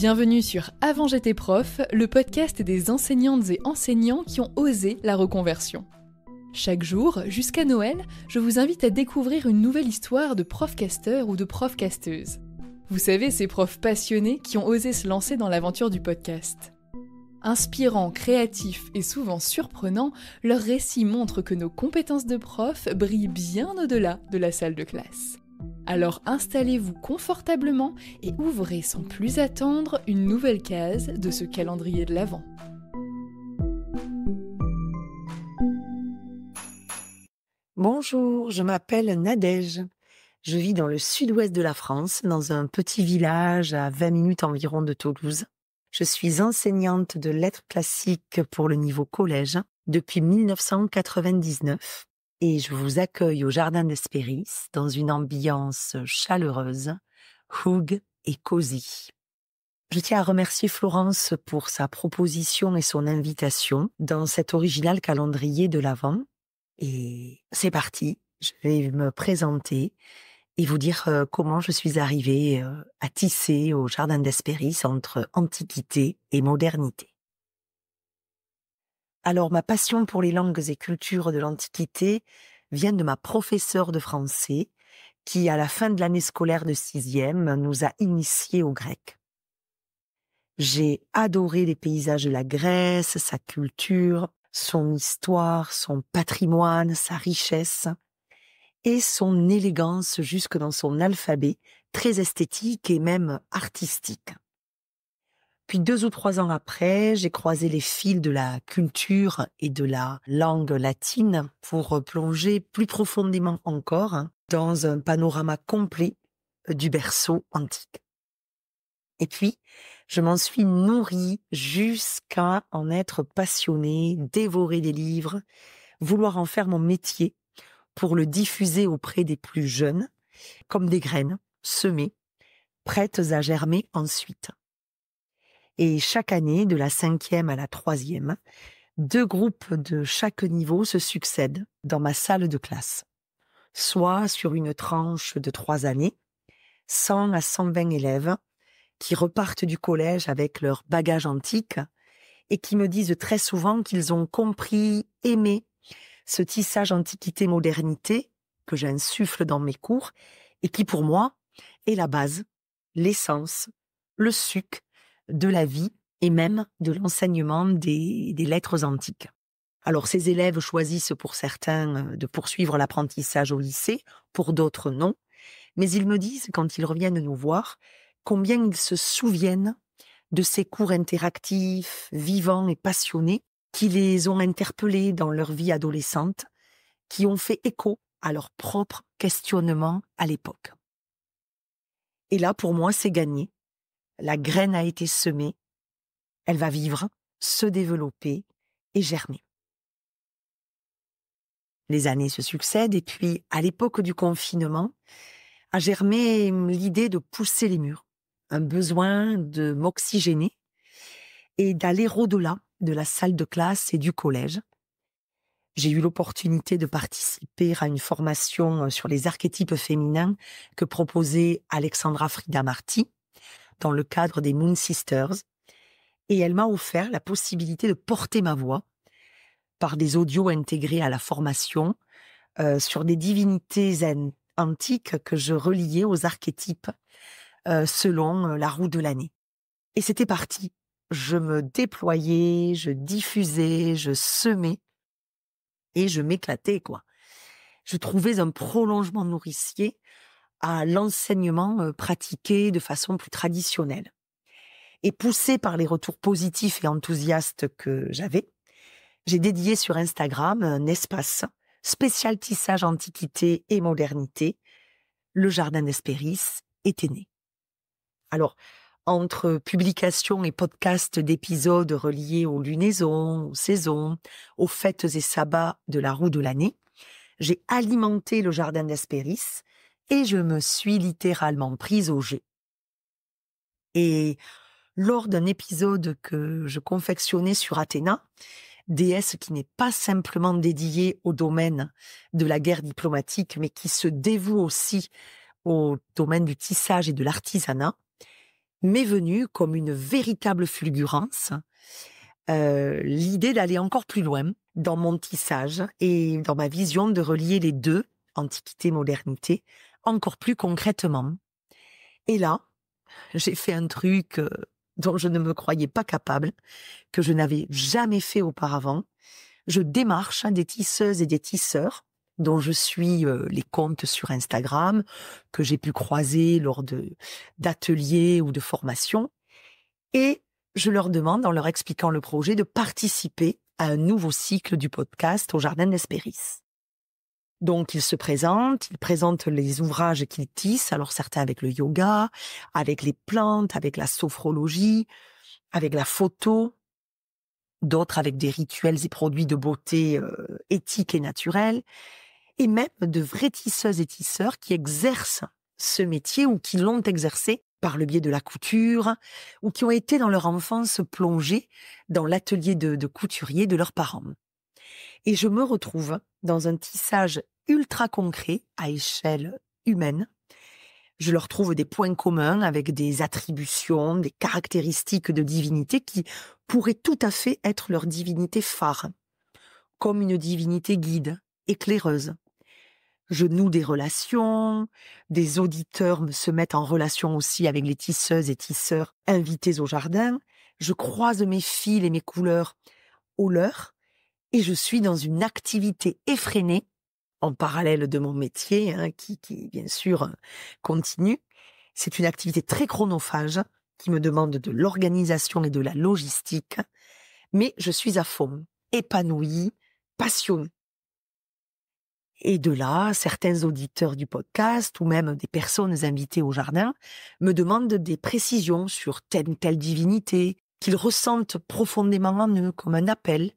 Bienvenue sur Avant j'étais prof, le podcast des enseignantes et enseignants qui ont osé la reconversion. Chaque jour, jusqu'à Noël, je vous invite à découvrir une nouvelle histoire de prof-casteur ou de prof-casteuse. Vous savez, ces profs passionnés qui ont osé se lancer dans l'aventure du podcast. Inspirants, créatifs et souvent surprenants, leurs récits montrent que nos compétences de prof brillent bien au-delà de la salle de classe. Alors installez-vous confortablement et ouvrez sans plus attendre une nouvelle case de ce calendrier de l'Avent. Bonjour, je m'appelle Nadège. Je vis dans le sud-ouest de la France, dans un petit village à 20 minutes environ de Toulouse. Je suis enseignante de lettres classiques pour le niveau collège depuis 1999 et je vous accueille au Jardin d'Hespéris dans une ambiance chaleureuse, hougue et cosy. Je tiens à remercier Florence pour sa proposition et son invitation dans cet original calendrier de l'Avent. Et c'est parti, je vais me présenter et vous dire comment je suis arrivée à tisser au Jardin d'Hespéris entre antiquité et modernité. Alors, ma passion pour les langues et cultures de l'Antiquité vient de ma professeure de français qui, à la fin de l'année scolaire de 6e, nous a initiés au grec. J'ai adoré les paysages de la Grèce, sa culture, son histoire, son patrimoine, sa richesse et son élégance jusque dans son alphabet, très esthétique et même artistique. Puis 2 ou 3 ans après, j'ai croisé les fils de la culture et de la langue latine pour plonger plus profondément encore dans un panorama complet du berceau antique. Et puis, je m'en suis nourrie jusqu'à en être passionnée, dévorer des livres, vouloir en faire mon métier pour le diffuser auprès des plus jeunes, comme des graines semées, prêtes à germer ensuite. Et chaque année, de la 5e à la 3e, 2 groupes de chaque niveau se succèdent dans ma salle de classe, soit sur une tranche de 3 années, 100 à 120 élèves qui repartent du collège avec leur bagage antique et qui me disent très souvent qu'ils ont compris, aimé ce tissage antiquité-modernité que j'insuffle dans mes cours et qui pour moi est la base, l'essence, le suc de la vie et même de l'enseignement des lettres antiques. Alors ces élèves choisissent pour certains de poursuivre l'apprentissage au lycée, pour d'autres non, mais ils me disent quand ils reviennent nous voir combien ils se souviennent de ces cours interactifs, vivants et passionnés qui les ont interpellés dans leur vie adolescente, qui ont fait écho à leurs propres questionnements à l'époque. Et là, pour moi, c'est gagné. La graine a été semée, elle va vivre, se développer et germer. Les années se succèdent et puis, à l'époque du confinement, a germé l'idée de pousser les murs, un besoin de m'oxygéner et d'aller au-delà de la salle de classe et du collège. J'ai eu l'opportunité de participer à une formation sur les archétypes féminins que proposait Alexandra Frida Marty dans le cadre des Moon Sisters, et elle m'a offert la possibilité de porter ma voix par des audios intégrés à la formation sur des divinités antiques que je reliais aux archétypes selon la roue de l'année. Et c'était parti. Je me déployais, je diffusais, je semais et je m'éclatais, quoi. Je trouvais un prolongement nourricier à l'enseignement pratiqué de façon plus traditionnelle. Et poussée par les retours positifs et enthousiastes que j'avais, j'ai dédié sur Instagram un espace spécial tissage antiquité et modernité. Le Jardin d'Hespéris était né. Alors, entre publications et podcasts d'épisodes reliés aux lunaisons, aux saisons, aux fêtes et sabbats de la roue de l'année, j'ai alimenté le Jardin d'Hespéris et je me suis littéralement prise au jeu. Et lors d'un épisode que je confectionnais sur Athéna, déesse qui n'est pas simplement dédiée au domaine de la guerre diplomatique, mais qui se dévoue aussi au domaine du tissage et de l'artisanat, m'est venue comme une véritable fulgurance l'idée d'aller encore plus loin dans mon tissage et dans ma vision de relier les deux, antiquité-modernité, encore plus concrètement. Et là, j'ai fait un truc dont je ne me croyais pas capable, que je n'avais jamais fait auparavant. Je démarche des tisseuses et des tisseurs dont je suis les comptes sur Instagram, que j'ai pu croiser lors d'ateliers ou de formations. Et je leur demande, en leur expliquant le projet, de participer à un nouveau cycle du podcast au Jardin d'Hespéris. Donc, ils se présentent, ils présentent les ouvrages qu'ils tissent, alors certains avec le yoga, avec les plantes, avec la sophrologie, avec la photo, d'autres avec des rituels et produits de beauté éthiques et naturels, et même de vrais tisseuses et tisseurs qui exercent ce métier ou qui l'ont exercé par le biais de la couture, ou qui ont été dans leur enfance plongés dans l'atelier de couturier de leurs parents. Et je me retrouve dans un tissage ultra concret à échelle humaine. Je leur trouve des points communs avec des attributions, des caractéristiques de divinité qui pourraient tout à fait être leur divinité phare, comme une divinité guide, éclaireuse. Je noue des relations, des auditeurs se mettent en relation aussi avec les tisseuses et tisseurs invités au jardin. Je croise mes fils et mes couleurs aux leurs et je suis dans une activité effrénée en parallèle de mon métier, qui bien sûr continue. C'est une activité très chronophage qui me demande de l'organisation et de la logistique, mais je suis à fond, épanouie, passionnée. Et de là, certains auditeurs du podcast ou même des personnes invitées au jardin me demandent des précisions sur telle ou telle divinité qu'ils ressentent profondément en eux comme un appel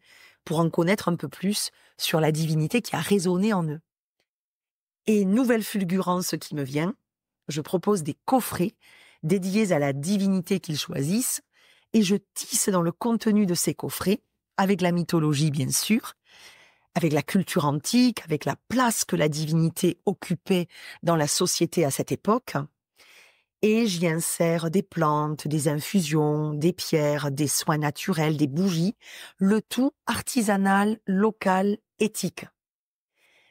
pour en connaître un peu plus sur la divinité qui a résonné en eux. Et nouvelle fulgurance qui me vient, je propose des coffrets dédiés à la divinité qu'ils choisissent et je tisse dans le contenu de ces coffrets, avec la mythologie bien sûr, avec la culture antique, avec la place que la divinité occupait dans la société à cette époque. Et j'y insère des plantes, des infusions, des pierres, des soins naturels, des bougies, le tout artisanal, local, éthique.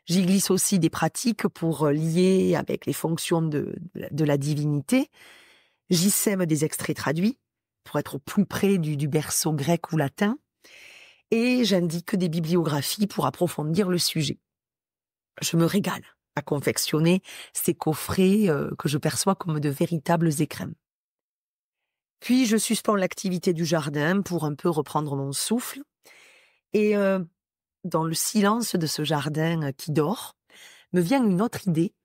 J'y glisse aussi des pratiques pour lier avec les fonctions de la divinité. J'y sème des extraits traduits pour être au plus près du berceau grec ou latin. Et j'indique des bibliographies pour approfondir le sujet. Je me régale à confectionner ces coffrets que je perçois comme de véritables écrins. Puis je suspends l'activité du jardin pour un peu reprendre mon souffle. Et dans le silence de ce jardin qui dort, me vient une autre idée,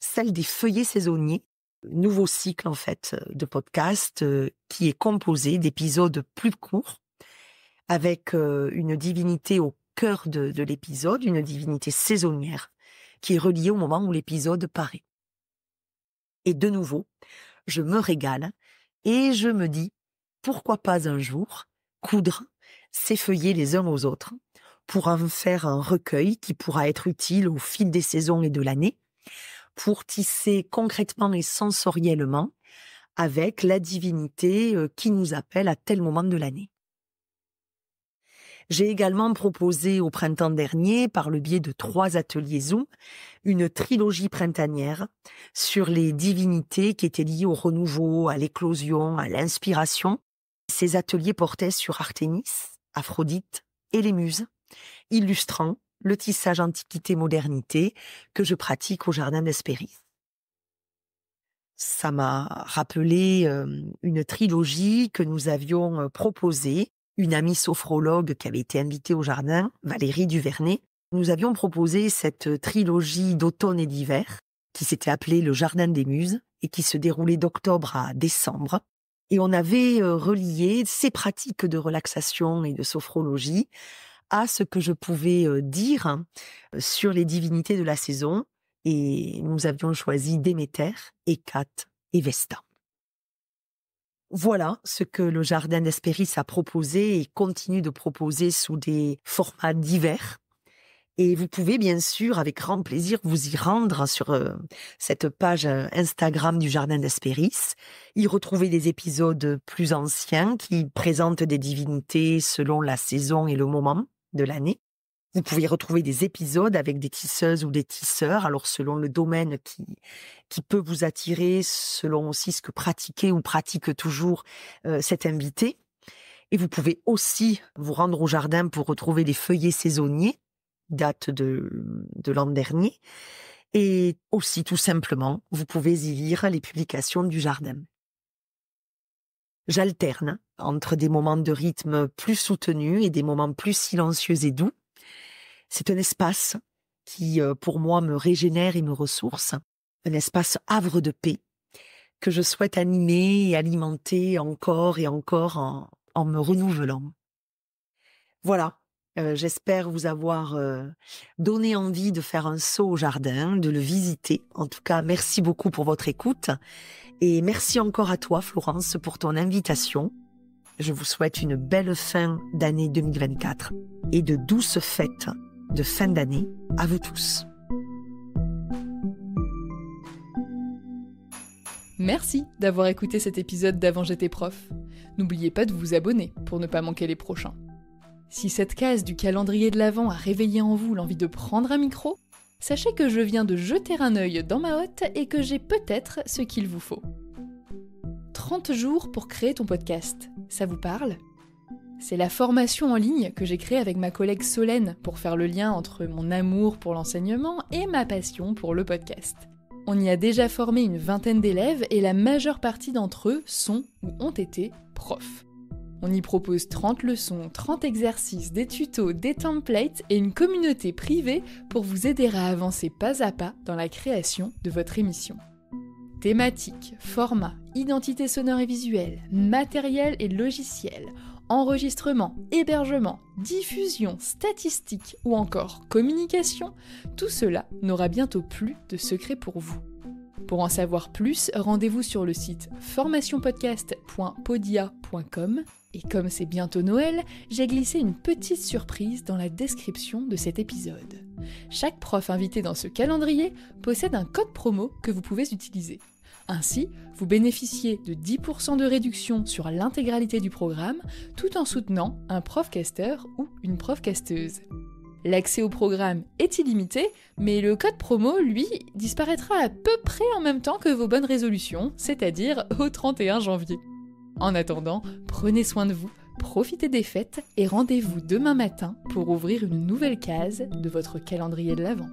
celle des feuillets saisonniers, nouveau cycle en fait de podcast qui est composé d'épisodes plus courts, avec une divinité au cœur de l'épisode, une divinité saisonnière, qui est reliée au moment où l'épisode paraît. Et de nouveau, je me régale et je me dis, pourquoi pas un jour coudre ces feuillets les uns aux autres pour en faire un recueil qui pourra être utile au fil des saisons et de l'année, pour tisser concrètement et sensoriellement avec la divinité qui nous appelle à tel moment de l'année. J'ai également proposé au printemps dernier, par le biais de 3 ateliers Zoom, une trilogie printanière sur les divinités qui étaient liées au renouveau, à l'éclosion, à l'inspiration. Ces ateliers portaient sur Artémis, Aphrodite et les Muses, illustrant le tissage antiquité-modernité que je pratique au Jardin d'Hespéris. Ça m'a rappelé une trilogie que nous avions proposée. Une amie sophrologue qui avait été invitée au jardin, Valérie Duvernay, nous avions proposé cette trilogie d'automne et d'hiver qui s'était appelée le Jardin des Muses et qui se déroulait d'octobre à décembre. Et on avait relié ces pratiques de relaxation et de sophrologie à ce que je pouvais dire sur les divinités de la saison. Et nous avions choisi Déméter, Hécate et Vesta. Voilà ce que le Jardin d'Hespéris a proposé et continue de proposer sous des formats divers. Et vous pouvez bien sûr, avec grand plaisir, vous y rendre sur cette page Instagram du Jardin d'Hespéris, y retrouver des épisodes plus anciens qui présentent des divinités selon la saison et le moment de l'année. Vous pouvez retrouver des épisodes avec des tisseuses ou des tisseurs, alors selon le domaine qui peut vous attirer, selon aussi ce que pratiquez ou pratique toujours cet invité. Et vous pouvez aussi vous rendre au jardin pour retrouver des feuillets saisonniers, date de l'an dernier. Et aussi, tout simplement, vous pouvez y lire les publications du jardin. J'alterne entre des moments de rythme plus soutenus et des moments plus silencieux et doux. C'est un espace qui, pour moi, me régénère et me ressource. Un espace havre de paix que je souhaite animer et alimenter encore et encore en me renouvelant. Voilà. J'espère vous avoir donné envie de faire un saut au jardin, de le visiter. En tout cas, merci beaucoup pour votre écoute. Et merci encore à toi, Florence, pour ton invitation. Je vous souhaite une belle fin d'année 2024 et de douces fêtes de fin d'année à vous tous. Merci d'avoir écouté cet épisode d'Avant j'étais prof. N'oubliez pas de vous abonner pour ne pas manquer les prochains. Si cette case du calendrier de l'Avent a réveillé en vous l'envie de prendre un micro, sachez que je viens de jeter un œil dans ma hotte et que j'ai peut-être ce qu'il vous faut. 30 jours pour créer ton podcast, ça vous parle ? C'est la formation en ligne que j'ai créée avec ma collègue Solène pour faire le lien entre mon amour pour l'enseignement et ma passion pour le podcast. On y a déjà formé une 20aine d'élèves et la majeure partie d'entre eux sont ou ont été profs. On y propose 30 leçons, 30 exercices, des tutos, des templates et une communauté privée pour vous aider à avancer pas à pas dans la création de votre émission. Thématiques, formats, identité sonore et visuelle, matériel et logiciel, enregistrement, hébergement, diffusion, statistiques ou encore communication, tout cela n'aura bientôt plus de secret pour vous. Pour en savoir plus, rendez-vous sur le site formationpodcast.podia.com et comme c'est bientôt Noël, j'ai glissé une petite surprise dans la description de cet épisode. Chaque prof invité dans ce calendrier possède un code promo que vous pouvez utiliser. Ainsi, vous bénéficiez de 10% de réduction sur l'intégralité du programme tout en soutenant un profcaster ou une profcasteuse. L'accès au programme est illimité, mais le code promo, lui, disparaîtra à peu près en même temps que vos bonnes résolutions, c'est-à-dire au 31 janvier. En attendant, prenez soin de vous, profitez des fêtes et rendez-vous demain matin pour ouvrir une nouvelle case de votre calendrier de l'Avent.